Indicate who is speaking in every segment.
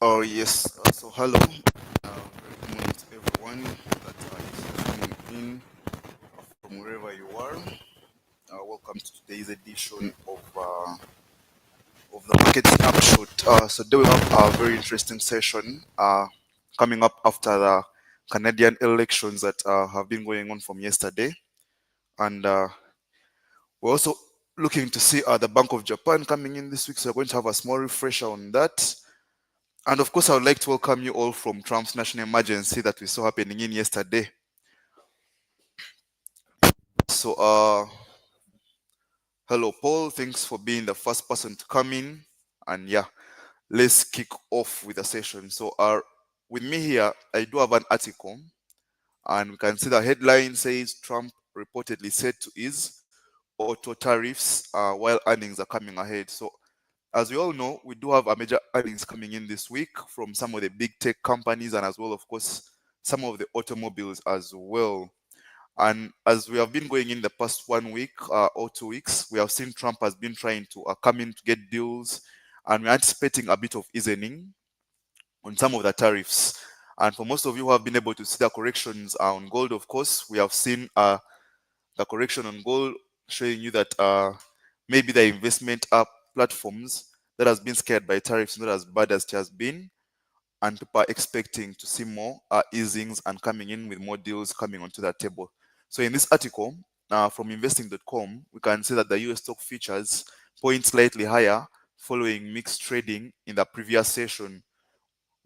Speaker 1: Oh yes. So hello. Good morning to everyone that is tuning in from wherever you are. Welcome to today's edition of the market snapshot. So today we have a very interesting session coming up after the Canadian elections that have been going on from yesterday, and we're also looking to see the Bank of Japan coming in this week. So we're going to have a small refresher on that. And of course, I would like to welcome you all from Trump's national emergency that we saw happening in yesterday. So, hello, Paul. Thanks for being the first person to come in. And yeah, let's kick off with the session. So, with me here, I do have an article, and we can see the headline says Trump reportedly said to ease auto tariffs while earnings are coming ahead. So, as we all know, we do have a major earnings coming in this week from some of the big tech companies and as well, of course, some of the automobiles as well. And as we have been going in the past 1 week or 2 weeks, we have seen Trump has been trying to come in to get deals, and we're anticipating a bit of easing on some of the tariffs. And for most of you who have been able to see the corrections on gold, of course, we have seen the correction on gold showing you that maybe the investment platforms that has been scared by tariffs not as bad as it has been, and people are expecting to see more easings and coming in with more deals coming onto that table. So in this article from investing.com, we can see that the US stock futures point slightly higher following mixed trading in the previous session.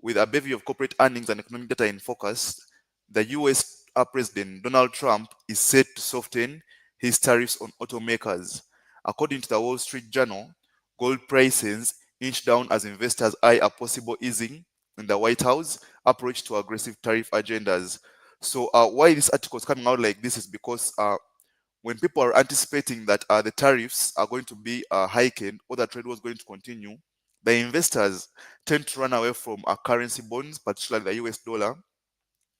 Speaker 1: With a bevy of corporate earnings and economic data in focus, the US President Donald Trump is set to soften his tariffs on automakers. According to the Wall Street Journal, gold prices inch down as investors eye a possible easing in the White House approach to aggressive tariff agendas. So, why this article is coming out like this is because when people are anticipating that the tariffs are going to be heightened or the trade was going to continue, the investors tend to run away from currency bonds, particularly the US dollar,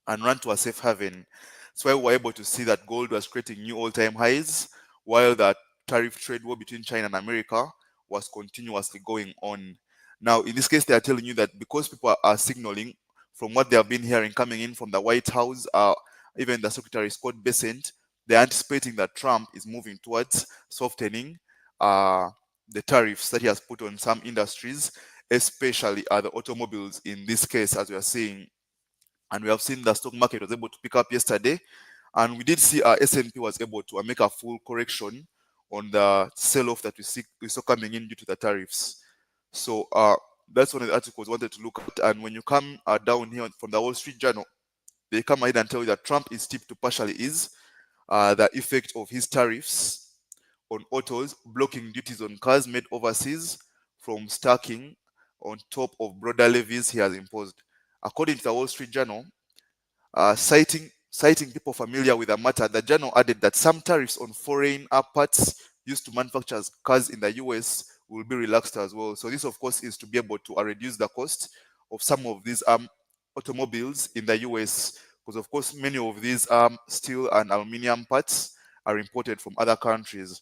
Speaker 1: and run to a safe haven. So we were able to see that gold was creating new all-time highs, while the tariff trade war between China and America was continuously going on. Now, in this case, they are telling you that because people are signaling from what they have been hearing coming in from the White House, even the Secretary Scott Bessent, they're anticipating that Trump is moving towards softening uh, the tariffs that he has put on some industries, especially the automobiles in this case, as we are seeing. And we have seen the stock market was able to pick up yesterday, and we did see our S&P was able to make a full correction on the sell-off that we saw coming in due to the tariffs. So that's one of the articles I wanted to look at. And when you come down here from the Wall Street Journal, they come ahead and tell you that Trump is tipped to partially ease the effect of his tariffs on autos, blocking duties on cars made overseas from stacking on top of broader levies he has imposed. According to the Wall Street Journal, citing people familiar with the matter, the journal added that some tariffs on foreign parts used to manufacture cars in the US will be relaxed as well. So this, of course, is to be able to reduce the cost of some of these automobiles in the US, because of course many of these steel and aluminium parts are imported from other countries.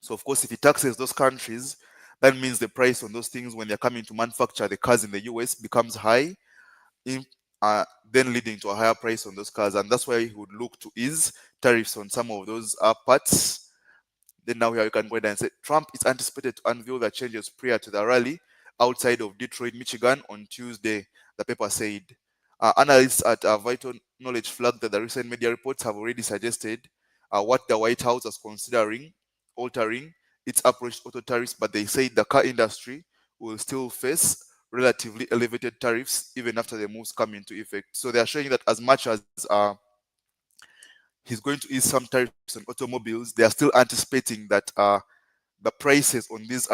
Speaker 1: So of course, if it taxes those countries, that means the price on those things when they're coming to manufacture the cars in the US becomes high, in, then leading to a higher price on those cars. And that's why he would look to ease tariffs on some of those parts. Then now here you can go ahead and say Trump is anticipated to unveil the changes prior to the rally outside of Detroit, Michigan on Tuesday, the paper said. Analysts at Vital Knowledge flagged that the recent media reports have already suggested what the White House is considering altering its approach to auto tariffs, but they say the car industry will still face relatively elevated tariffs even after the moves come into effect. So they are showing that as much as he's going to ease some tariffs on automobiles, they are still anticipating that the prices on these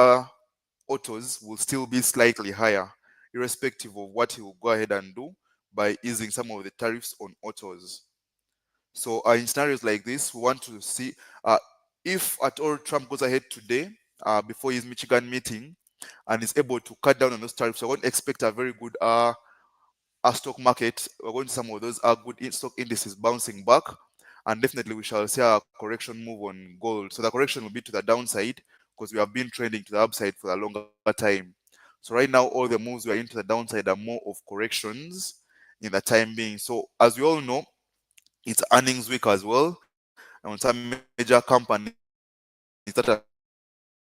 Speaker 1: autos will still be slightly higher, irrespective of what he will go ahead and do by easing some of the tariffs on autos. So in scenarios like this, we want to see if at all Trump goes ahead today before his Michigan meeting and is able to cut down on those tariffs, I won't expect a very good stock market. We're going to some of those good stock indices bouncing back, and definitely we shall see a correction move on gold. So the correction will be to the downside because we have been trending to the upside for a longer time. So right now, all the moves we are into the downside are more of corrections in the time being. So as we all know, it's earnings week as well, and some major companies that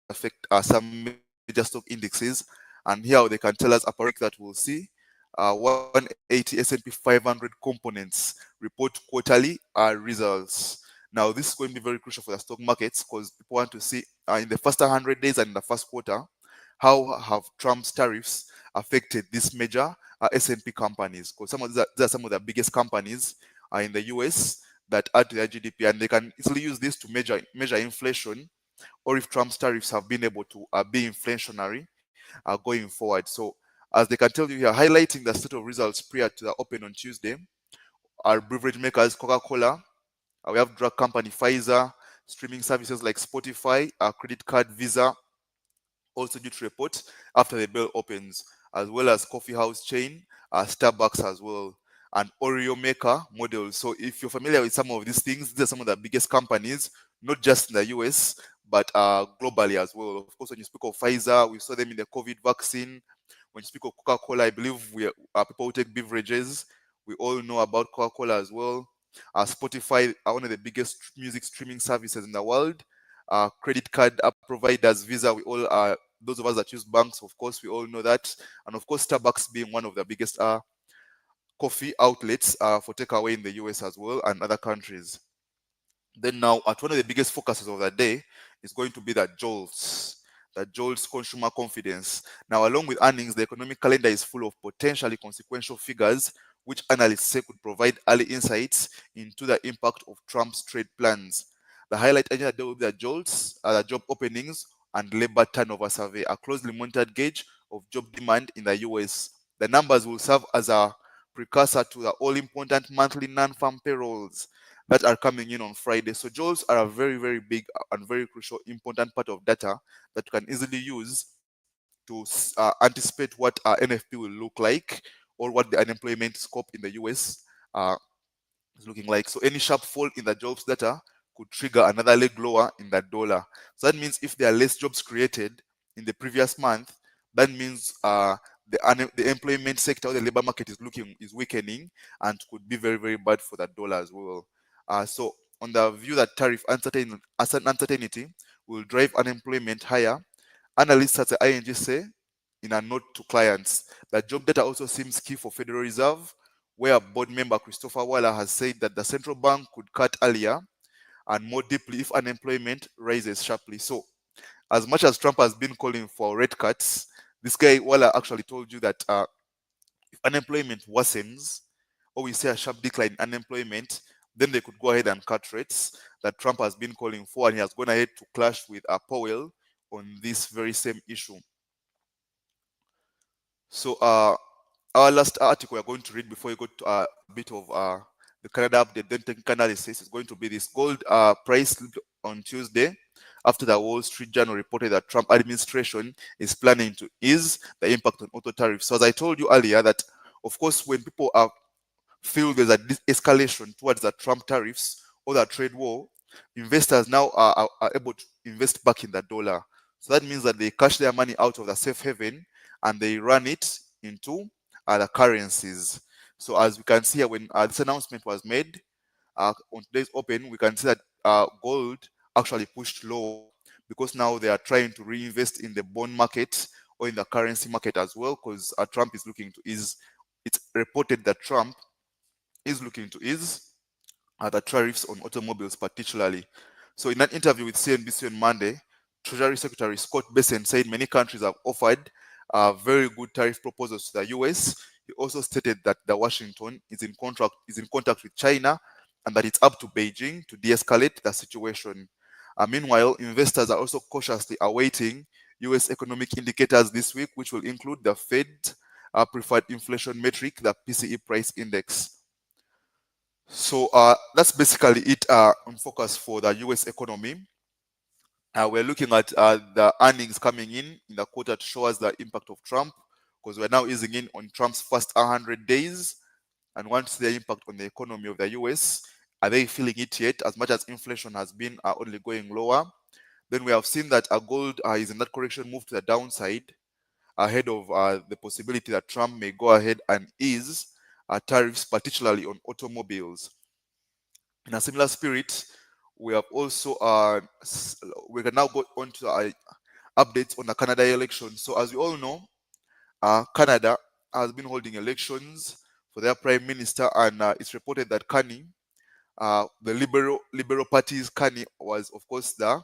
Speaker 1: affect some major stock indices. And here they can tell us apart from the week that we'll see 180 S&P 500 components report quarterly results. Now, this is going to be very crucial for the stock markets because people want to see in the first 100 days and in the first quarter how have Trump's tariffs affected these major S&P companies. Because these are some of the biggest companies in the US that add to their GDP, and they can easily use this to measure inflation, or if Trump's tariffs have been able to be inflationary going forward. So, as they can tell you here, highlighting the set of results prior to the open on Tuesday, are beverage makers Coca-Cola, we have drug company Pfizer, streaming services like Spotify, credit card Visa, also due to report after the bell opens, as well as coffee house chain, Starbucks as well, and Oreo maker models. So if you're familiar with some of these things, these are some of the biggest companies, not just in the US, but globally as well. Of course, when you speak of Pfizer, we saw them in the COVID vaccine. When you speak of Coca-Cola, I believe we are people who take beverages. We all know about Coca-Cola as well. Spotify are one of the biggest music streaming services in the world. Credit card providers, Visa, we all are those of us that use banks, of course, we all know that. And of course, Starbucks being one of the biggest coffee outlets for takeaway in the US as well and other countries. Then now, at one of the biggest focuses of the day is going to be the JOLTS consumer confidence. Now, along with earnings, the economic calendar is full of potentially consequential figures, which analysts say could provide early insights into the impact of Trump's trade plans. The highlight agenda will be the JOLTS, the job openings, and labor turnover survey, a closely monitored gauge of job demand in the US. The numbers will serve as a precursor to the all important monthly non farm payrolls that are coming in on Friday. So JOLTS are a very, very big and very crucial, important part of data that you can easily use to anticipate what NFP will look like or what the unemployment scope in the US uh, is looking like. So any sharp fall in the jobs data could trigger another leg lower in the dollar. So that means if there are less jobs created in the previous month, that means the employment sector, the labor market is weakening and could be very, very bad for the dollar as well. So on the view that tariff uncertainty will drive unemployment higher, analysts at the ING say in a note to clients that job data also seems key for Federal Reserve, where board member Christopher Waller has said that the central bank could cut earlier and more deeply if unemployment rises sharply. So, as much as Trump has been calling for rate cuts, this guy Waller actually told you that if unemployment worsens, or we see a sharp decline in unemployment, then they could go ahead and cut rates that Trump has been calling for, and he has gone ahead to clash with Powell on this very same issue. So, our last article we're going to read before we go to a bit of the Canada update, then technical analysis, is going to be this gold price slipped on Tuesday after the Wall Street Journal reported that Trump administration is planning to ease the impact on auto tariffs. So as I told you earlier, that of course when people feel there's a escalation towards the Trump tariffs or the trade war, investors now are able to invest back in the dollar. So that means that they cash their money out of the safe haven and they run it into other currencies. So as we can see here, when this announcement was made on today's open, we can see that gold actually pushed lower because now they are trying to reinvest in the bond market or in the currency market as well, because Trump is looking to ease. It's reported that Trump is looking to ease the tariffs on automobiles, particularly. So, in an interview with CNBC on Monday, Treasury Secretary Scott Bessent said many countries have offered very good tariff proposals to the US. He also stated that the Washington is in contact with China, and that it's up to Beijing to de-escalate the situation. Meanwhile, investors are also cautiously awaiting US economic indicators this week, which will include the Fed preferred inflation metric, the PCE price index. So that's basically it on focus for the US economy. We're looking at the earnings coming in the quarter to show us the impact of Trump, because we're now easing in on Trump's first 100 days and want to see the impact on the economy of the US. Are they feeling it yet, as much as inflation has been only going lower? Then we have seen that gold is in that correction move to the downside. ahead of the possibility that Trump may go ahead and ease tariffs, particularly on automobiles. In a similar spirit, we have also we can now go on to updates on the Canada election. So as we all know, Canada has been holding elections for their prime minister, and it's reported that Carney, the Liberal Party's Carney, was of course the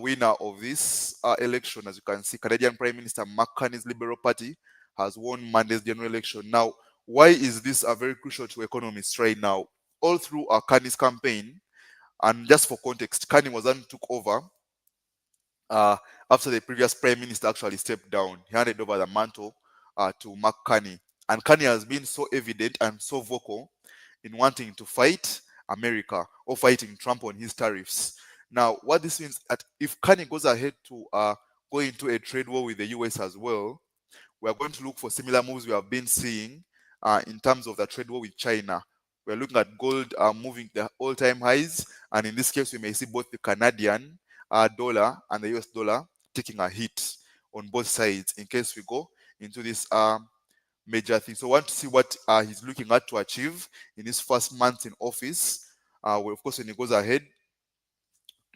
Speaker 1: winner of this election. As you can see, Canadian Prime Minister Mark Carney's Liberal Party has won Monday's general election. Now, why is this very crucial to economists right now? All through Carney's campaign, and just for context, Carney was then took over uh, after the previous prime minister actually stepped down. He handed over the mantle to Mark Carney. And Carney has been so evident and so vocal in wanting to fight America or fighting Trump on his tariffs. Now, what this means that if Carney goes ahead to go into a trade war with the US as well, we are going to look for similar moves we have been seeing in terms of the trade war with China. We're looking at gold moving the all-time highs, and in this case, we may see both the Canadian dollar and the US dollar taking a hit on both sides in case we go into this major thing. So, I want to see what he's looking at to achieve in his first month in office. Well, of course, when he goes ahead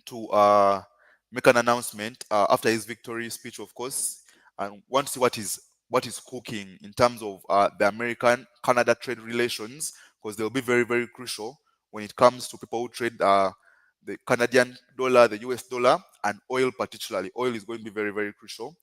Speaker 1: to make an announcement after his victory speech, of course, and want to see what is cooking in terms of the American-Canada trade relations, because they'll be very, very crucial when it comes to people who trade the Canadian dollar, the US dollar, and oil particularly. Oil is going to be very, very crucial.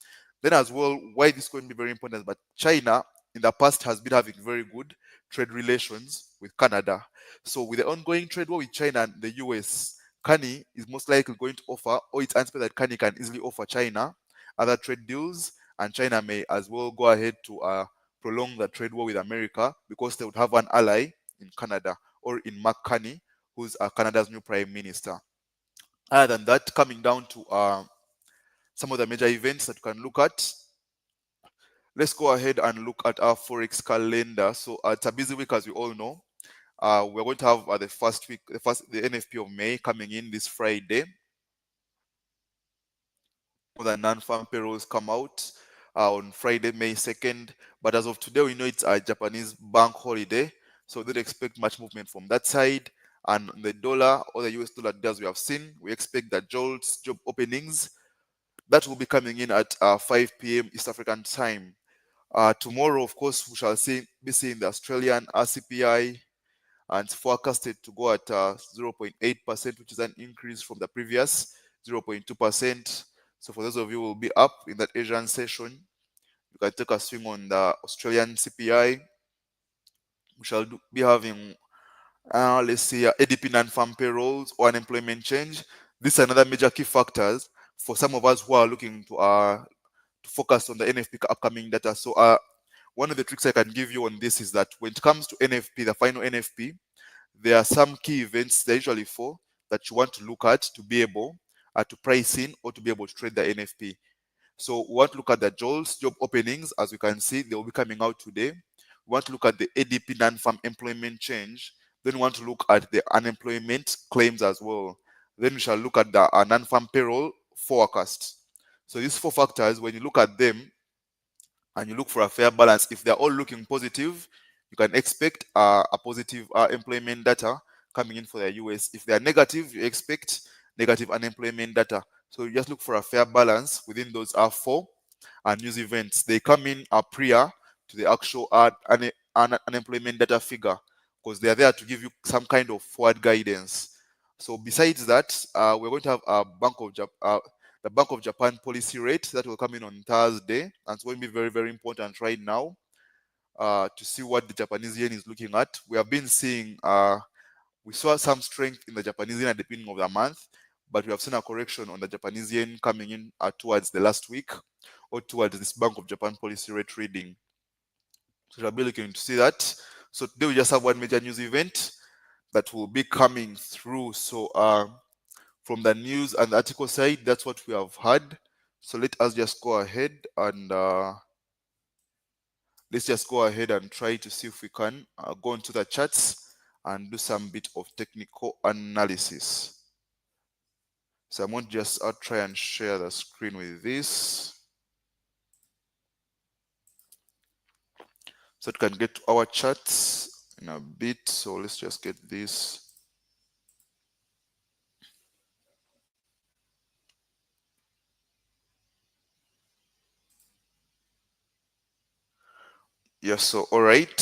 Speaker 1: Then as well, why this is going to be very important, but China in the past has been having very good trade relations with Canada. So with the ongoing trade war with China and the US, Carney is most likely going to offer, or it's anticipated that Carney can easily offer China other trade deals, and China may as well go ahead to prolong the trade war with America because they would have an ally in Canada or in Mark Carney, who's Canada's new prime minister. Other than that, coming down to some of the major events that you can look at, let's go ahead and look at our Forex calendar. So it's a busy week, as we all know. We're going to have the NFP of May coming in this Friday. The non-farm payrolls come out on Friday, May 2nd. But as of today, we know it's a Japanese bank holiday, so don't expect much movement from that side. And the dollar or the US dollar, as we have seen, we expect that JOLTS job openings that will be coming in at 5 p.m. East African time. Tomorrow, of course, we shall be seeing the Australian RCPI, and it's forecasted to go at 0.8%, which is an increase from the previous 0.2%. So for those of you who will be up in that Asian session, you can take a swing on the Australian CPI. We shall be having, let's see, ADP non-farm payrolls or unemployment change. These are another major key factors for some of us who are looking to focus on the NFP upcoming data. So one of the tricks I can give you on this is that when it comes to NFP, the final NFP, there are some key events they're usually for that you want to look at to be able to price in or to be able to trade the NFP. So we want to look at the JOLTS job openings. As you can see, they will be coming out today. We want to look at the ADP non-farm employment change. Then we want to look at the unemployment claims as well. Then we shall look at the non-farm payroll forecast. So these four factors, when you look at them and you look for a fair balance, if they're all looking positive, you can expect a positive employment data coming in for the US. If they are negative, you expect negative unemployment data. So you just look for a fair balance within those four news events. They come in prior to the actual unemployment data figure, because they are there to give you some kind of forward guidance. So besides that, we're going to have the Bank of Japan policy rate that will come in on Thursday, and it's going to be very, very important right now to see what the Japanese yen is looking at. We have been seeing, we saw some strength in the Japanese yen at the beginning of the month, but we have seen a correction on the Japanese yen coming in towards the last week or towards this Bank of Japan policy rate reading. So we'll be looking to see that. So today we just have one major news event that will be coming through. So from the news and the article side, that's what we have had. So let us just go ahead and let's just go ahead and try to see if we can go into the charts and do some bit of technical analysis. So I'm going to just try and share the screen with this. so it can get to our charts in a bit. So let's just get this. Yes, so all right.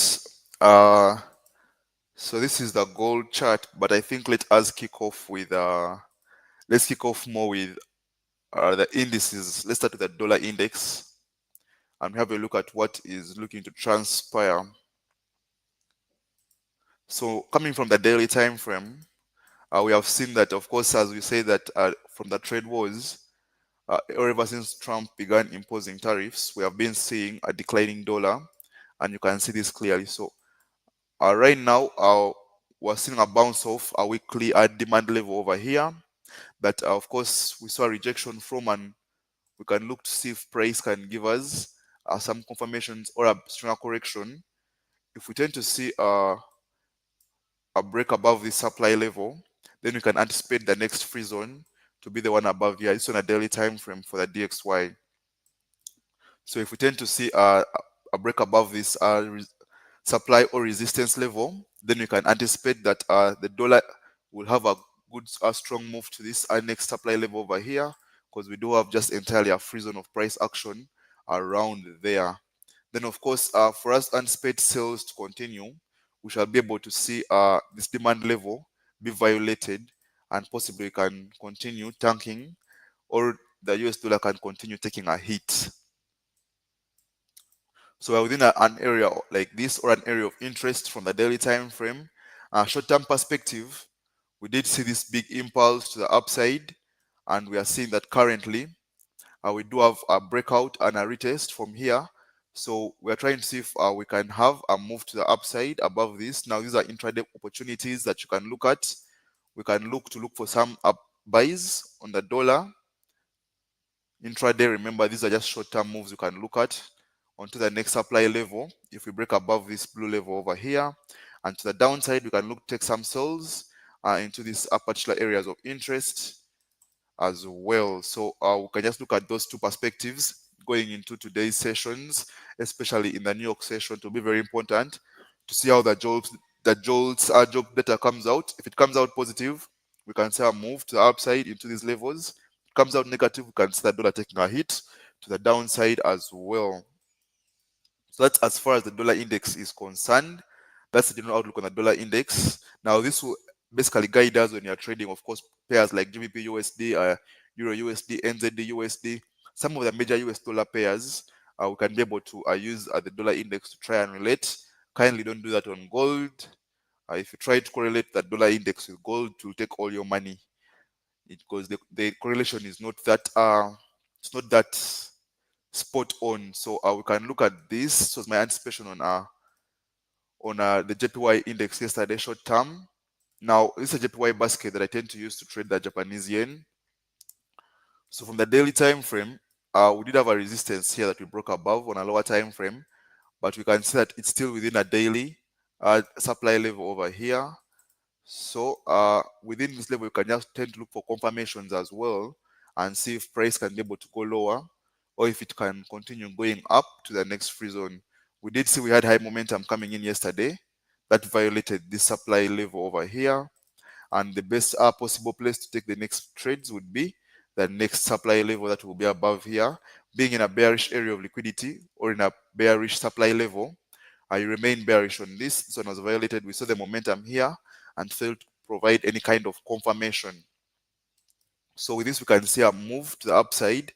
Speaker 1: So this is the gold chart, but I think let us kick off with let's kick off more with the indices. Let's start with the dollar index and have a look at what is looking to transpire. So coming from the daily time frame, we have seen that, of course, as we say that from the trade wars, ever since Trump began imposing tariffs, we have been seeing a declining dollar, and you can see this clearly. So right now, we're seeing a bounce off a weekly demand level over here. But of course, we saw a rejection from, and we can look to see if price can give us some confirmations or a stronger correction. If we tend to see a break above this supply level, then we can anticipate the next free zone to be the one above here. It's on a daily time frame for the DXY. So if we tend to see a break above this supply or resistance level, then we can anticipate that the dollar will have a good strong move to this next supply level over here, because we do have just entirely a free zone of price action around there. Then of course, for us unspent sales to continue, we shall be able to see this demand level be violated, and possibly can continue tanking, or the US dollar can continue taking a hit. So we're within an area like this, or an area of interest from the daily time frame. Short-term perspective, we did see this big impulse to the upside, and we are seeing that currently we do have a breakout and a retest from here. So we are trying to see if we can have a move to the upside above this. Now these are intraday opportunities that you can look at. We can look for some up buys on the dollar intraday. Remember, these are just short-term moves you can look at onto the next supply level. If we break above this blue level over here, and to the downside, we can look take some sells into these particular areas of interest as well. So we can just look at those two perspectives going into today's sessions, especially in the New York session. To be very important to see how the JOLTS job data comes out. If it comes out positive, we can say a move to the upside into these levels. If it comes out negative, we can see the dollar taking a hit to the downside as well. So that's as far as the dollar index is concerned. That's the general outlook on the dollar index. Now, this will basically guide us when you're trading, of course, pairs like GBP USD, Euro USD, NZD USD, some of the major US dollar pairs. We can be able to use the dollar index to try and relate. Kindly don't do that on gold. If you try to correlate the dollar index with gold, it will take all your money, because the correlation is not that it's not that spot on. So we can look at this. This was my anticipation on the JPY index yesterday, short term. Now this is a JPY basket that I tend to use to trade the Japanese yen. So from the daily time frame, we did have a resistance here that we broke above on a lower time frame, but we can see that it's still within a daily supply level over here. So within this level, you can just tend to look for confirmations as well, and see if price can be able to go lower, or if it can continue going up to the next free zone. We did see we had high momentum coming in yesterday that violated this supply level over here, and the best possible place to take the next trades would be the next supply level that will be above here. Being in a bearish area of liquidity, or in a bearish supply level, I remain bearish on this. This one was violated. We saw the momentum here and failed to provide any kind of confirmation. So with this, we can see a move to the upside,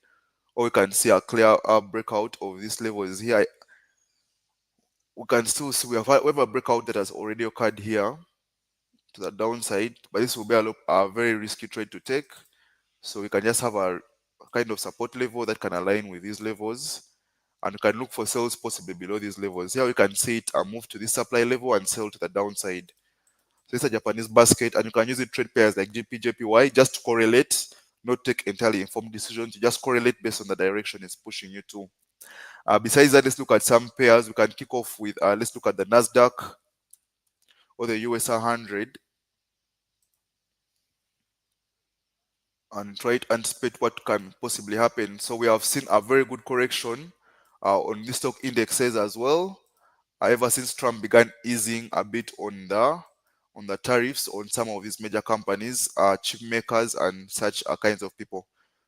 Speaker 1: or we can see a clear breakout of this level is here. We can still see we have a breakout that has already occurred here to the downside, but this will be a very risky trade to take. So we can just have a kind of support level that can align with these levels, and we can look for sales possibly below these levels. Here we can see it move to this supply level and sell to the downside. So it's a Japanese basket, and you can use it trade pairs like GP, JPY, just to correlate, not take entirely informed decisions. You just correlate based on the direction it's pushing you to. Besides that, let's look at some pairs. We can kick off with, let's look at the NASDAQ or the US 100 and try to anticipate what can possibly happen. So we have seen a very good correction on these stock indexes as well. ever since Trump began easing a bit on the tariffs on some of these major companies, chip makers and such kinds of people.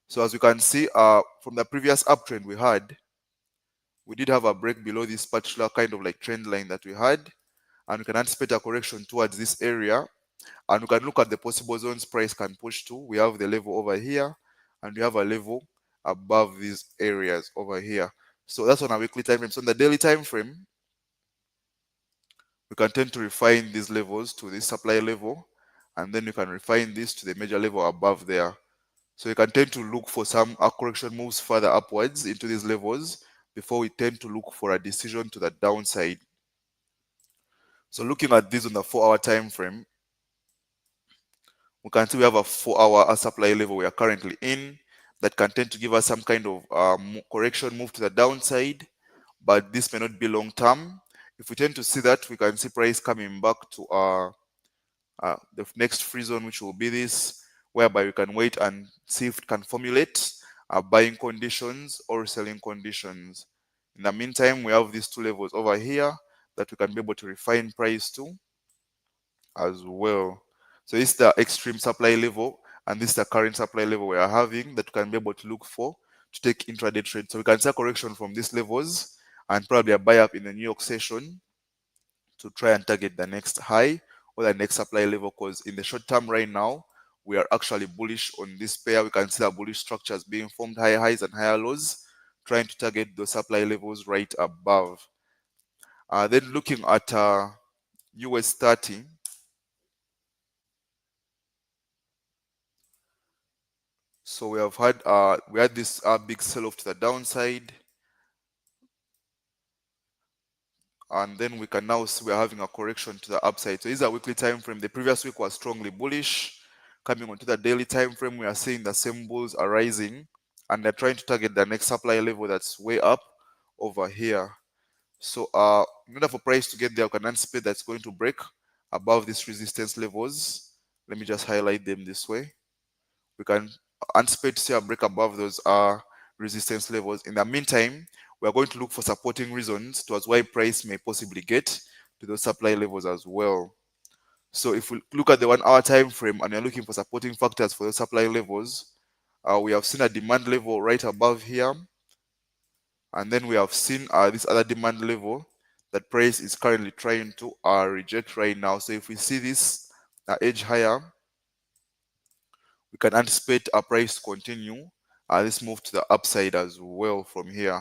Speaker 1: So as you can see, from the previous uptrend we did have a break below this particular kind of like trend line that we had, and we can anticipate a correction towards this area, and we can look at the possible zones price can push to. We have the level over here, and we have a level above these areas over here. So that's on a weekly time frame. So on the daily time frame, we can tend to refine these levels to this supply level, and then we can refine this to the major level above there. So you can tend to look for some correction moves further upwards into these levels before we tend to look for a decision to the downside. So looking at this on the 4-hour time frame, we can see we have a 4-hour supply level we are currently in that can tend to give us some kind of correction move to the downside, but this may not be long term. If we tend to see that, we can see price coming back to the next free zone, which will be this, whereby we can wait and see if it can formulate buying conditions or selling conditions. In the meantime, we have these two levels over here that we can be able to refine price to as well. So this is the extreme supply level, and this is the current supply level we are having that we can be able to look for to take intraday trade. So we can see a correction from these levels and probably a buy up in the New York session to try and target the next high or the next supply level, because in the short term right now we are actually bullish on this pair. We can see the bullish structures being formed, higher highs and higher lows, trying to target those supply levels right above. Then looking at US 30, so we had this big sell-off to the downside, and then we can now see we're having a correction to the upside. So this is a weekly time frame. The previous week was strongly bullish. Coming onto the daily time frame, we are seeing the same bulls are rising, and they're trying to target the next supply level that's way up over here. So in order for price to get there, we can anticipate that's going to break above these resistance levels. Let me just highlight them this way. We can anticipate to see a break above those resistance levels. In the meantime, we are going to look for supporting reasons towards why price may possibly get to those supply levels as well. So if we look at the 1-hour time frame and you're looking for supporting factors for the supply levels, we have seen a demand level right above here, and then we have seen this other demand level that price is currently trying to reject right now. So if we see this edge higher, we can anticipate a price to continue this move to the upside as well from here.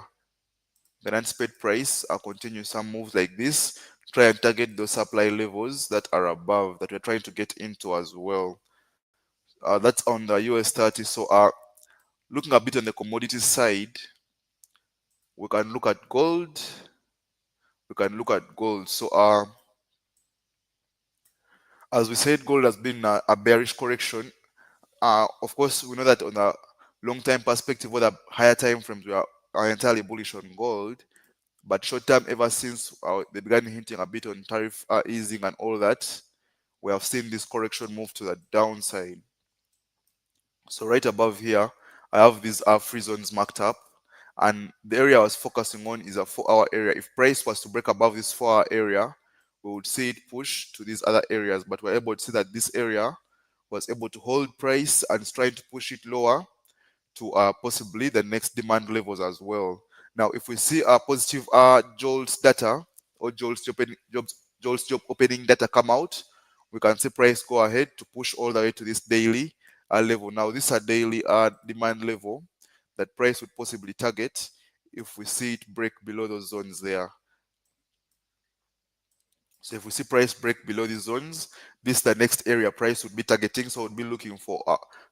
Speaker 1: We can anticipate price continue some moves like this, try and target those supply levels that are above that we're trying to get into as well. That's on the US 30. So looking a bit on the commodities side, we can look at gold. So as we said, gold has been a bearish correction. Of course, we know that on a long time perspective, or the higher time frames, we are entirely bullish on gold. But short term, ever since they began hinting a bit on tariff easing and all that, we have seen this correction move to the downside. So right above here, I have these free zones marked up, and the area I was focusing on is a 4-hour area. If price was to break above this 4-hour area, we would see it push to these other areas, but we're able to see that this area was able to hold price and is trying to push it lower to possibly the next demand levels as well. Now, if we see a positive JOLTS data or JOLTS job opening data come out, we can see price go ahead to push all the way to this daily level. Now, this is a daily demand level that price would possibly target if we see it break below those zones there. So if we see price break below these zones, this is the next area price would be targeting. So we'd be looking for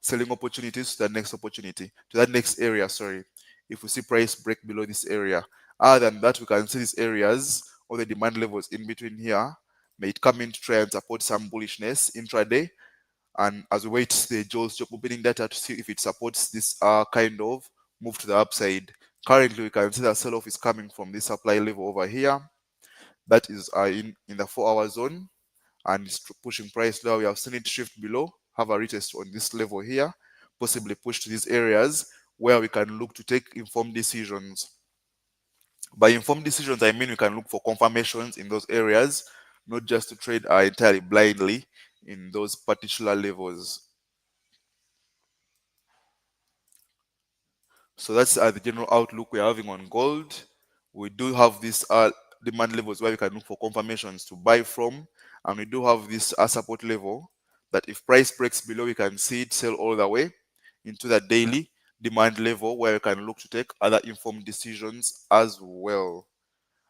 Speaker 1: selling opportunities to the next opportunity, to that next area, sorry. If we see price break below this area. Other than that, we can see these areas or the demand levels in between here may it come in to try and support some bullishness intraday. And as we wait the JOLTS job opening data to see if it supports this kind of move to the upside. Currently, we can see that sell-off is coming from this supply level over here. That is in the 4-hour zone, and it's pushing price lower. We have seen it shift below, have a retest on this level here, possibly push to these areas where we can look to take informed decisions. By informed decisions, I mean we can look for confirmations in those areas, not just to trade entirely blindly in those particular levels. So that's the general outlook we're having on gold. We do have these demand levels where we can look for confirmations to buy from, and we do have this support level that if price breaks below, we can see it sell all the way into the daily demand level where we can look to take other informed decisions as well.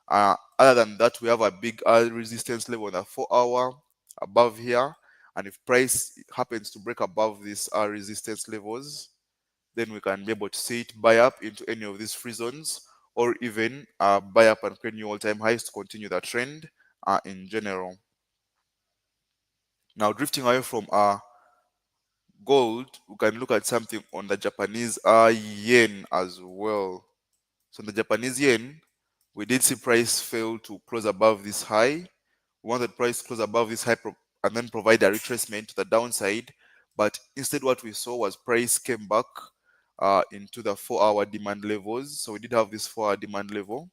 Speaker 1: Other than that, we have a big resistance level on the 4 hour above here, and if price happens to break above these resistance levels, then we can be able to see it buy up into any of these free zones, or even buy up and create new all-time highs to continue the trend in general. Now, drifting away from gold, we can look at something on the Japanese yen as well. So, in the Japanese yen, we did see price fail to close above this high. We wanted price to close above this high and then provide a retracement to the downside. But instead, what we saw was price came back into the 4 hour demand levels. So we did have this 4 hour demand level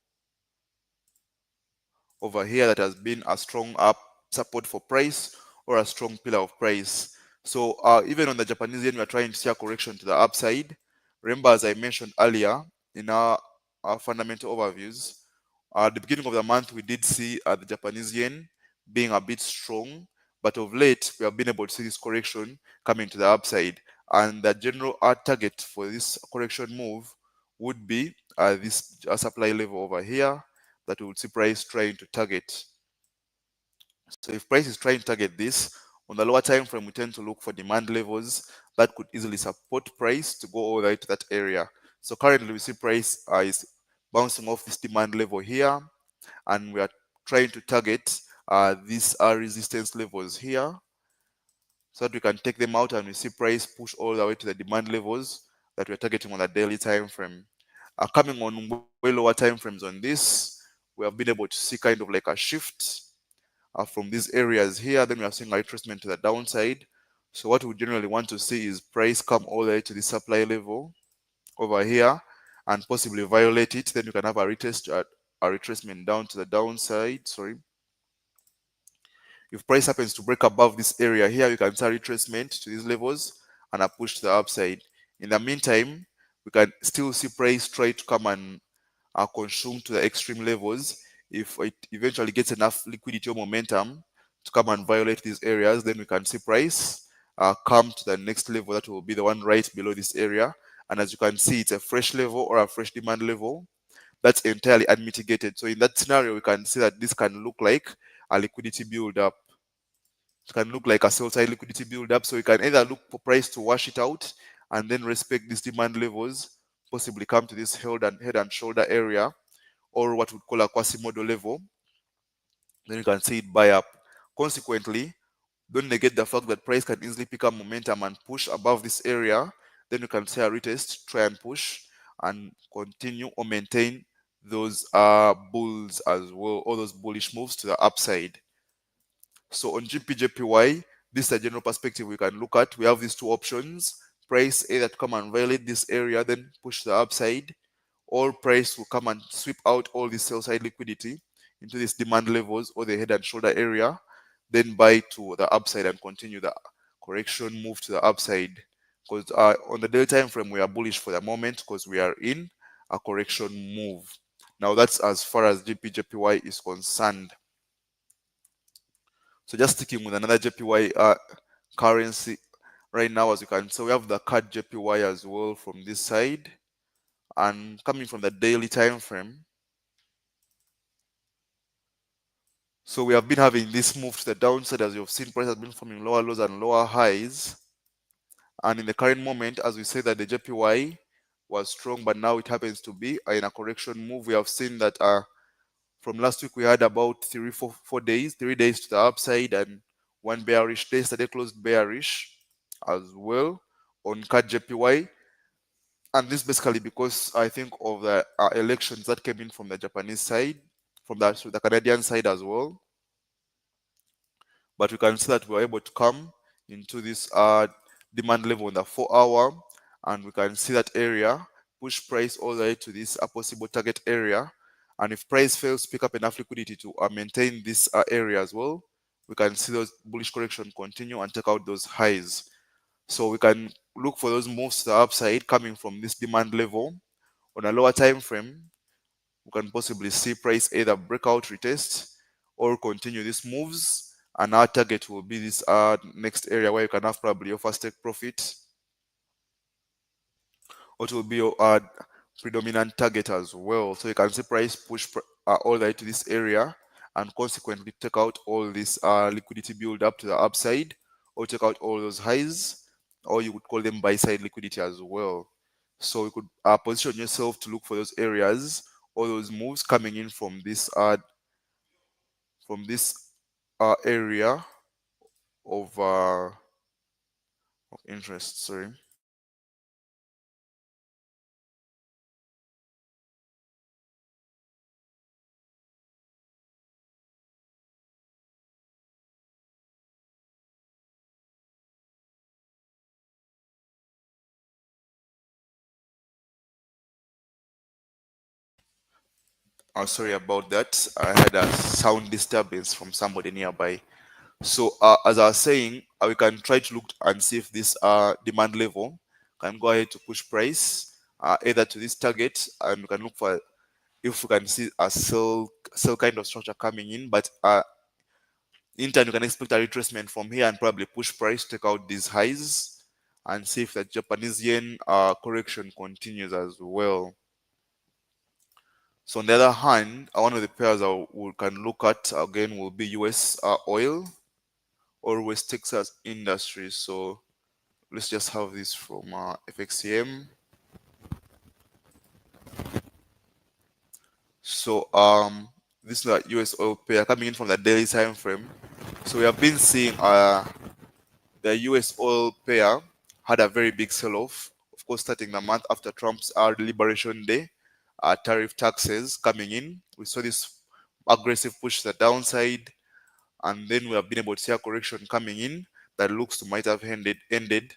Speaker 1: over here that has been a strong up support for price or a strong pillar of price. So even on the Japanese yen, we are trying to see a correction to the upside. Remember, as I mentioned earlier in our fundamental overviews, at the beginning of the month, we did see the Japanese yen being a bit strong, but of late, we have been able to see this correction coming to the upside. And the general target for this correction move would be this supply level over here that we would see price trying to target. So if price is trying to target this, on the lower time frame, we tend to look for demand levels that could easily support price to go all the way to that area. So currently, we see price is bouncing off this demand level here, and we are trying to target these resistance levels here so that we can take them out and we see price push all the way to the demand levels that we're targeting on the daily time frame. Coming on way lower time frames on this, we have been able to see kind of like a shift from these areas here. Then we are seeing a retracement to the downside. So what we generally want to see is price come all the way to the supply level over here and possibly violate it. Then you can have a retracement down to the downside. Sorry. If price happens to break above this area here, you can start retracement to these levels and a push to the upside. In the meantime, we can still see price try to come and consume to the extreme levels. If it eventually gets enough liquidity or momentum to come and violate these areas, then we can see price come to the next level that will be the one right below this area. And as you can see, it's a fresh level or a fresh demand level that's entirely unmitigated. So in that scenario, we can see that this can look like a liquidity build up. It can look like a sell side liquidity build up. So you can either look for price to wash it out and then respect these demand levels, possibly come to this head and shoulder area, or what we call a Quasimodo level. Then you can see it buy up. Consequently, don't negate the fact that price can easily pick up momentum and push above this area. Then you can say a retest, try and push and continue or maintain those bulls as well, all those bullish moves to the upside. So on GPJPY, this is a general perspective we can look at. We have these two options. Price either to come and violate this area, then push the upside, or price will come and sweep out all this sell side liquidity into these demand levels or the head and shoulder area, then buy to the upside and continue the correction move to the upside. Because on the daily time frame, we are bullish for the moment because we are in a correction move. Now that's as far as GPJPY is concerned. So just sticking with another JPY currency right now, as you can see, we have the CAD JPY as well from this side, and coming from the daily time frame. So we have been having this move to the downside. As you've seen, price has been forming lower lows and lower highs, and in the current moment, as we say that the JPY was strong, but now it happens to be in a correction move. We have seen that from last week we had about 3 days to the upside and one bearish day. Yesterday closed bearish as well on CAD JPY, and this basically because I think of the elections that came in from the Japanese side, from the Canadian side as well. But we can see that we were able to come into this demand level in the 4 hour, and we can see that area push price all the way to this possible target area, And if price fails to pick up enough liquidity to maintain this area as well, we can see those bullish correction continue and take out those highs. So we can look for those moves to the upside coming from this demand level. On a lower time frame, we can possibly see price either breakout retest or continue these moves, and our target will be this next area where you can have probably your first take profit, or it will be your predominant target as well. So you can see price push all the way to this area and consequently take out all this liquidity build up to the upside, or take out all those highs, or you would call them buy side liquidity as well. So you could position yourself to look for those areas or those moves coming in from this area of interest. Sorry. Sorry about that. I had a sound disturbance from somebody nearby. So as I was saying, we can try to look and see if this demand level can go ahead to push price either to this target, and we can look for if we can see a sell kind of structure coming in. But in turn, you can expect a retracement from here and probably push price, take out these highs, and see if the Japanese yen correction continues as well. So on the other hand, one of the pairs we can look at again will be US oil or West Texas Industries. So let's just have this from FXCM. So this is a US oil pair coming in from the daily time frame. So we have been seeing the US oil pair had a very big sell-off. Of course, starting the month after Trump's Liberation Day, tariff taxes coming in. We saw this aggressive push to the downside, and then we have been able to see a correction coming in that looks to might have ended,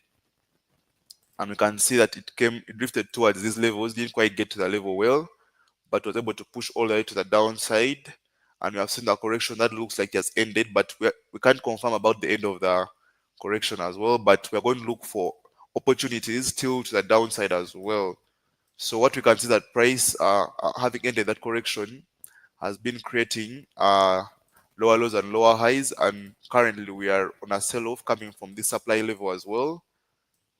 Speaker 1: and we can see that it drifted towards these levels, didn't quite get to the level well, but was able to push all the way to the downside, and we have seen the correction that looks like it has ended, but we can't confirm about the end of the correction as well, but we're going to look for opportunities still to the downside as well. So what we can see that price having ended that correction has been creating lower lows and lower highs, and currently we are on a sell-off coming from this supply level as well.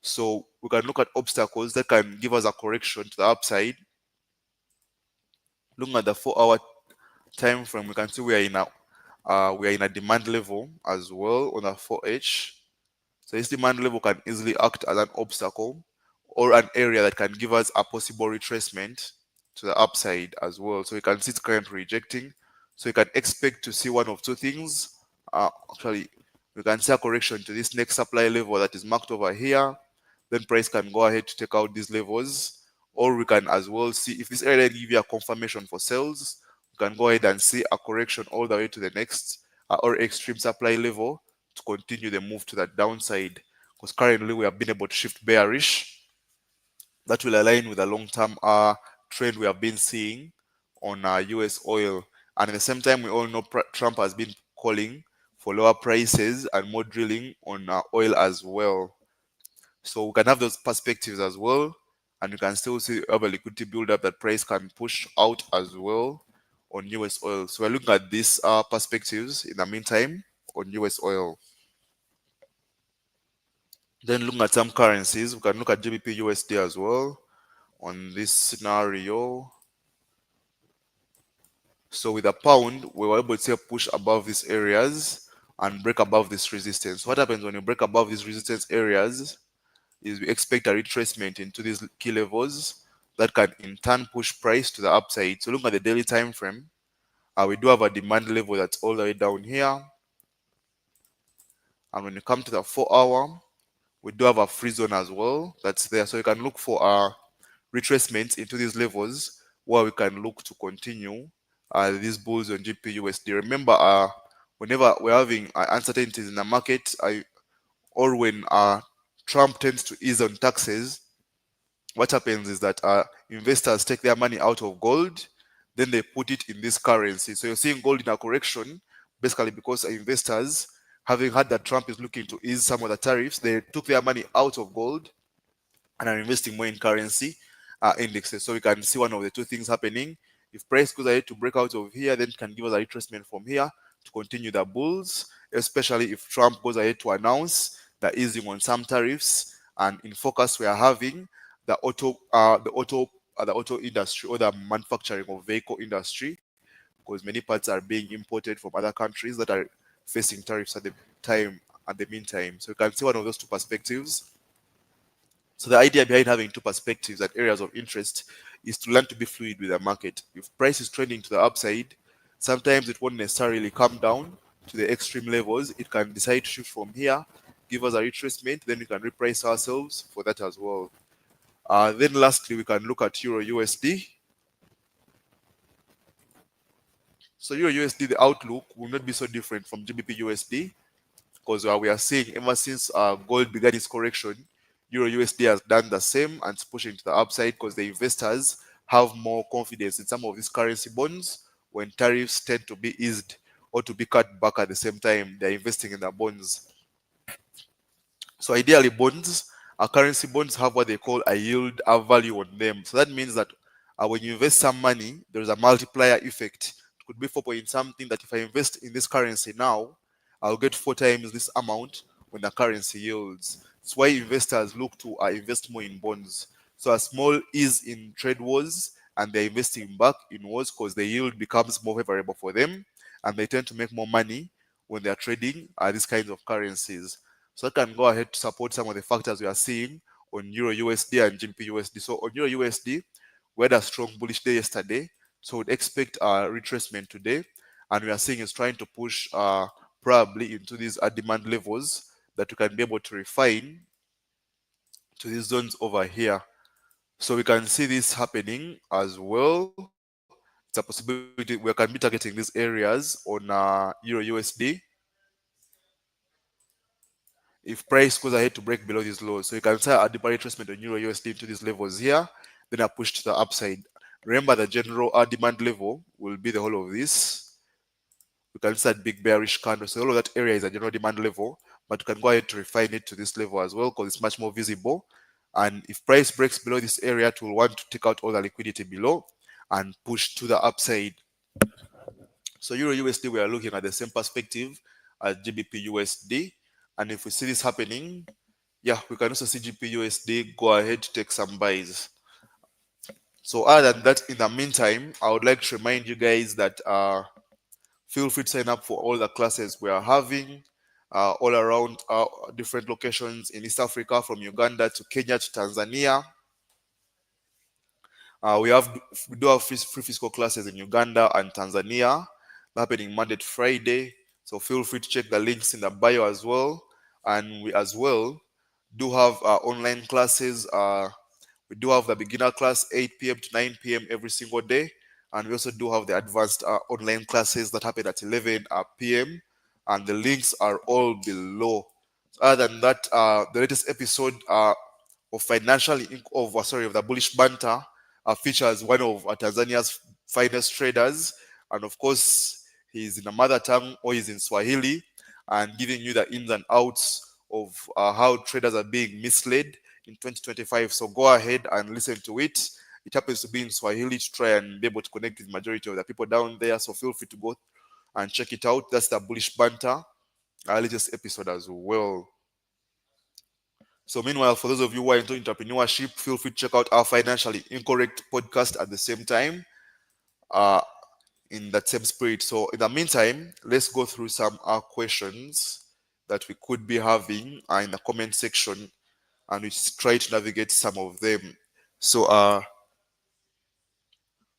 Speaker 1: So we can look at obstacles that can give us a correction to the upside. Looking at the 4-hour time frame, we can see we are in a demand level as well on a 4H. So this demand level can easily act as an obstacle or an area that can give us a possible retracement to the upside as well. So you can see it's currently rejecting. So you can expect to see one of two things. Actually, we can see a correction to this next supply level that is marked over here. Then price can go ahead to take out these levels. Or we can as well see if this area give you a confirmation for sales, we can go ahead and see a correction all the way to the next or extreme supply level to continue the move to the downside, because currently we have been able to shift bearish. That will align with the long-term trend we have been seeing on US oil. And at the same time, we all know Trump has been calling for lower prices and more drilling on oil as well. So we can have those perspectives as well, and you can still see have a liquidity build up that price can push out as well on US oil. So we're looking at these perspectives in the meantime on US oil. Then looking at some currencies, we can look at GBP USD as well on this scenario. So with a pound, we were able to see a push above these areas and break above this resistance. What happens when you break above these resistance areas is we expect a retracement into these key levels that can in turn push price to the upside. So look at the daily time frame. We do have a demand level that's all the way down here. And when you come to the 4-hour, we do have a free zone as well that's there. So you can look for retracements into these levels where we can look to continue these bulls on GPUSD. Remember, whenever we're having uncertainties in the market, or when Trump tends to ease on taxes, what happens is that investors take their money out of gold, then they put it in this currency. So you're seeing gold in a correction, basically because investors, having heard that Trump is looking to ease some of the tariffs, they took their money out of gold and are investing more in currency indexes. So we can see one of the two things happening. If price goes ahead to break out of here, then it can give us a retracement from here to continue the bulls, especially if Trump goes ahead to announce the easing on some tariffs. And in focus, we are having the auto industry, or the manufacturing of vehicle industry, because many parts are being imported from other countries that are facing tariffs at the meantime. So you can see one of those two perspectives. So the idea behind having two perspectives and areas of interest is to learn to be fluid with the market. If price is trending to the upside, sometimes it won't necessarily come down to the extreme levels. It can decide to shift from here, give us a retracement, then we can reprice ourselves for that as well. Then lastly, we can look at Euro USD. So Euro USD, the outlook will not be so different from GBP USD, because we are seeing ever since gold began its correction, Euro USD has done the same and it's pushing to the upside because the investors have more confidence in some of these currency bonds. When tariffs tend to be eased or to be cut back at the same time, they're investing in the bonds. So ideally, currency bonds have what they call a yield, a value on them. So that means that when you invest some money, there's a multiplier effect. It could be 4 point something, that if I invest in this currency now, I'll get 4 times this amount when the currency yields. That's why investors look to invest more in bonds. So a small ease in trade wars, and they're investing back in wars because the yield becomes more favorable for them, and they tend to make more money when they're trading these kinds of currencies. So I can go ahead to support some of the factors we are seeing on Euro USD and GBP USD. So on Euro USD, we had a strong bullish day yesterday, so we'd expect a retracement today, and we are seeing it's trying to push probably into these demand levels that we can be able to refine to these zones over here. So we can see this happening as well. It's a possibility we can be targeting these areas on Euro USD. If price goes ahead to break below these lows. So you can see a deeper retracement on Euro USD into these levels here, then a push to the upside. Remember, the general demand level will be the whole of this. We can see that big bearish candle. So all of that area is a general demand level, but you can go ahead to refine it to this level as well because it's much more visible. And if price breaks below this area, it will want to take out all the liquidity below and push to the upside. So Euro USD, we are looking at the same perspective as GBP USD. And if we see this happening, yeah, we can also see GBP USD go ahead to take some buys. So other than that, in the meantime, I would like to remind you guys that feel free to sign up for all the classes we are having all around different locations in East Africa, from Uganda to Kenya to Tanzania. We do have free physical classes in Uganda and Tanzania, happening Monday to Friday. So feel free to check the links in the bio as well. And we as well do have online classes. We do have the beginner class 8 p.m. to 9 p.m. every single day. And we also do have the advanced online classes that happen at 11 p.m. And the links are all below. Other than that, the latest episode of of the Bullish Banter features one of Tanzania's finest traders, and of course he's in a mother tongue, or he's in Swahili, and giving you the ins and outs of how traders are being misled in 2025. So go ahead and listen to it. It happens to be in Swahili to try and be able to connect with the majority of the people down there. So feel free to go and check it out. That's the Bullish Banter latest episode as well. So meanwhile, for those of you who are into entrepreneurship, feel free to check out our Financially Incorrect podcast at the same time, uh, in that same spirit. So in the meantime, let's go through some questions that we could be having in the comment section, and we try to navigate some of them. So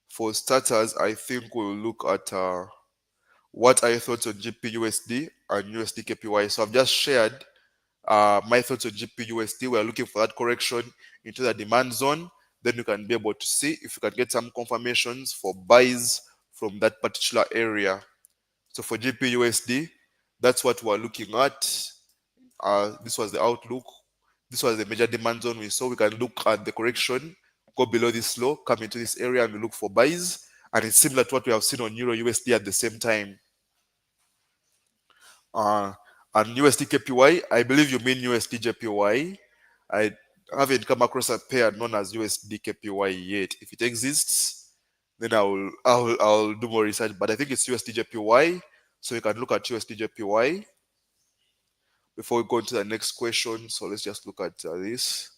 Speaker 1: for starters, I think we'll look at what are your thoughts on GPUSD and USD So I've just shared my thoughts on GPUSD. We're looking for that correction into the demand zone. Then you can be able to see if you can get some confirmations for buys from that particular area. So for GPUSD, that's what we're looking at. This was the outlook. This was the major demand zone we saw. We can look at the correction, go below this low, come into this area, and we look for buys. and it's similar to what we have seen on Euro USD at the same time. Uh, and USD KPY, I believe you mean USD JPY. I haven't come across a pair known as USD KPY yet. If it exists, then I'll do more research. But I think it's USD JPY, so you can look at USD JPY before we go into the next question. So let's just look at this.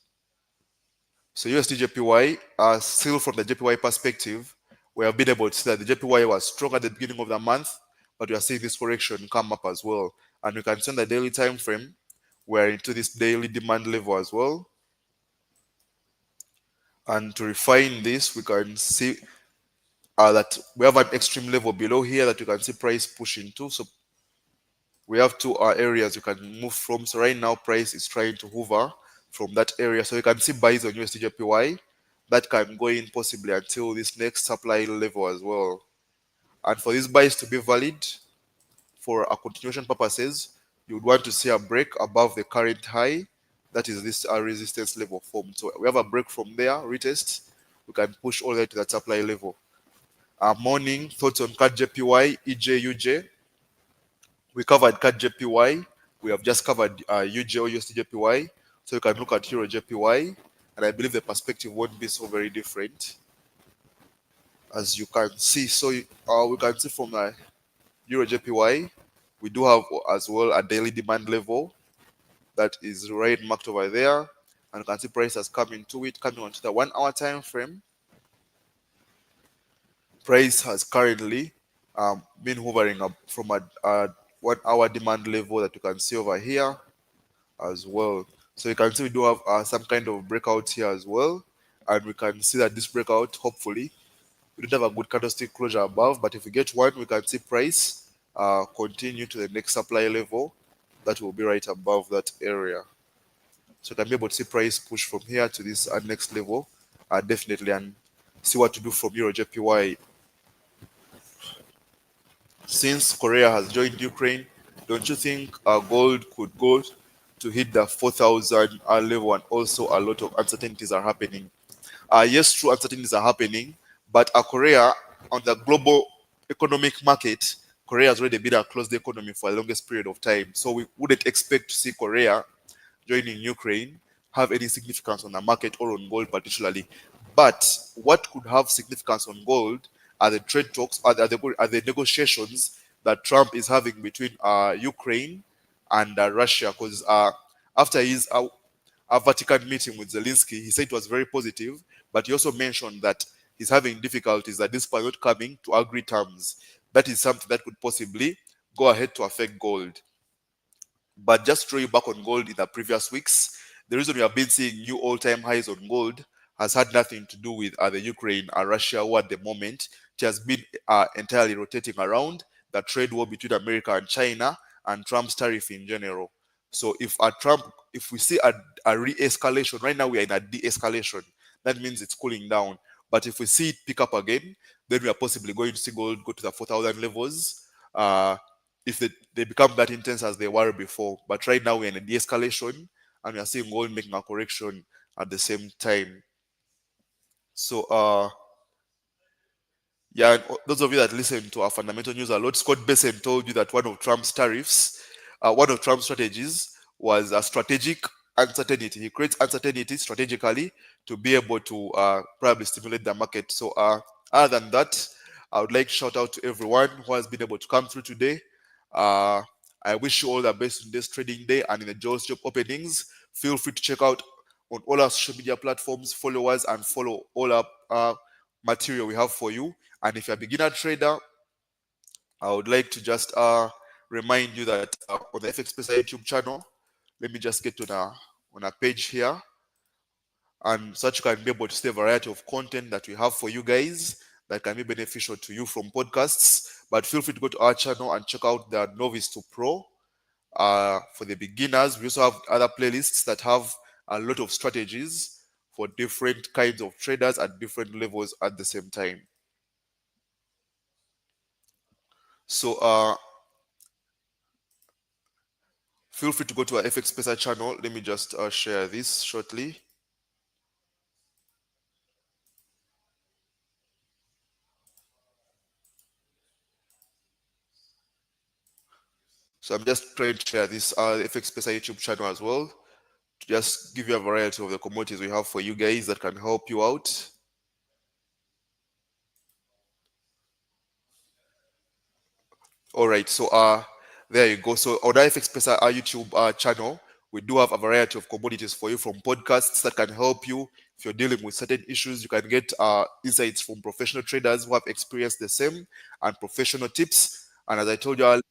Speaker 1: So USD JPY, still from the JPY perspective, we have been able to see that the JPY was strong at the beginning of the month, but we are seeing this correction come up as well. And we can see on the daily time frame, we're into this daily demand level as well. And to refine this, we can see that we have an extreme level below here that you can see price pushing to. So we have two areas you can move from. So right now, price is trying to hover from that area. So you can see buys on USD JPY that can go in possibly until this next supply level as well. And for these buys to be valid for a continuation purposes, you would want to see a break above the current high. That is this resistance level formed. So we have a break from there, retest. We can push all the way to that supply level. Morning thoughts on CAD JPY, EJ, UJ. We covered CAD JPY. We have just covered UJ or USD JPY. So you can look at Euro JPY, and I believe the perspective won't be so very different, as you can see. So we can see from the Euro JPY, we do have as well a daily demand level that is right marked over there, and you can see price has come into it, coming onto the 1 hour time frame. Price has currently been hovering up from a 1 hour demand level that you can see over here as well. So you can see we do have some kind of breakout here as well, and we can see that this breakout, hopefully, we don't have a good candlestick closure above, but if we get one, we can see price continue to the next supply level that will be right above that area. So you can be able to see price push from here to this next level, definitely, and see what to do from Euro JPY. Since Korea has joined Ukraine, don't you think gold could go to hit the 4,000 level? And also a lot of uncertainties are happening. Yes, true, uncertainties are happening, but Korea, on the global economic market, Korea has already been a closed economy for the longest period of time. So we wouldn't expect to see Korea joining Ukraine have any significance on the market or on gold particularly. But what could have significance on gold are the trade talks, are the negotiations that Trump is having between Ukraine and Russia. Because after his Vatican meeting with Zelensky, he said it was very positive, but he also mentioned that he's having difficulties that this point not coming to agree terms. That is something that could possibly go ahead to affect gold. But just to throw you back on gold in the previous weeks, the reason we have been seeing new all-time highs on gold has had nothing to do with the Ukraine and Russia war at the moment. It has been entirely rotating around the trade war between America and China and Trump's tariff in general. So if we see a re-escalation, right now we are in a de-escalation. That means it's cooling down. But if we see it pick up again, then we are possibly going to see gold go to the 4,000 levels. If they become that intense as they were before. But right now we're in a de-escalation and we are seeing gold making a correction at the same time. So yeah, and those of you that listen to our fundamental news alert, Scott Bessent told you that one of Trump's tariffs, one of Trump's strategies was a strategic uncertainty. He creates uncertainty strategically to be able to probably stimulate the market. So other than that, I would like to shout out to everyone who has been able to come through today. I wish you all the best in this trading day and in the JOLTS job openings. Feel free to check out on all our social media platforms, follow us, and follow all our material we have for you. And if you're a beginner trader, I would like to just remind you that on the FX Pesa YouTube channel, let me just get on a page here, and such you can be able to see a variety of content that we have for you guys that can be beneficial to you from podcasts. But feel free to go to our channel and check out the Novice to Pro. For the beginners, we also have other playlists that have a lot of strategies for different kinds of traders at different levels at the same time. So feel free to go to our FX Pesa channel. Let me just share this shortly. So I'm just trying to share this FX Pesa YouTube channel as well to just give you a variety of the commodities we have for you guys that can help you out. All right, so there you go. So on our FX Pesa YouTube channel, we do have a variety of commodities for you, from podcasts that can help you if you're dealing with certain issues. You can get insights from professional traders who have experienced the same, and professional tips. And as I told you earlier,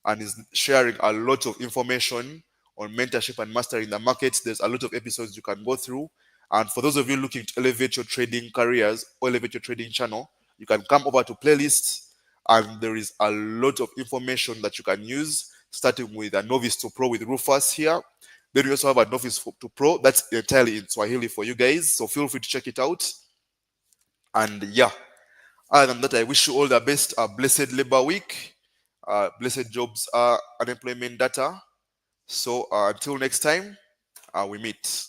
Speaker 1: and is sharing a lot of information on mentorship and mastering the markets. There's a lot of episodes you can go through. And for those of you looking to elevate your trading careers or elevate your trading channel, you can come over to playlists, and there is a lot of information that you can use, starting with a novice to pro with Rufus here. Then we also have a novice to pro that's entirely in Swahili for you guys. So feel free to check it out. And yeah, other than that, I wish you all the best. A blessed Labor Week, blessed jobs, unemployment data. So until next time, we meet.